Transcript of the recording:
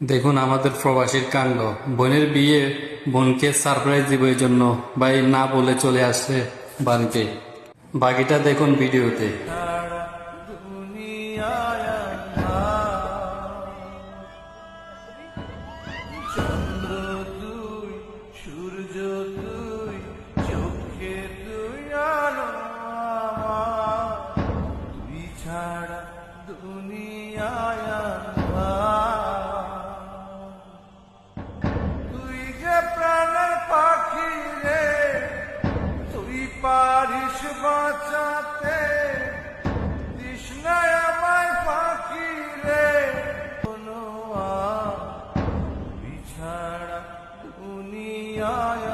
দেখুন আমাদের প্রবাসীর কাণ্ড। বোনের বিয়ে, বোনকে সারপ্রাইজ দিব এই জন্য ভাই না বলে চলে আসছে বাড়িতে। বাকিটা দেখুন ভিডিওতে। সারা দুনিয়ায় চন্দ্র তুই, সূর্য তুই, চোখে তুই আলো আমার, তুই ছাড়া দুনিয়ায় তুই যে প্রাণের পাখি রে, তুই পারিস বাঁচাতে, তৃষ্ণায় আমায় পাখি রে, কোনো বিছাড়া দুনিয়ায়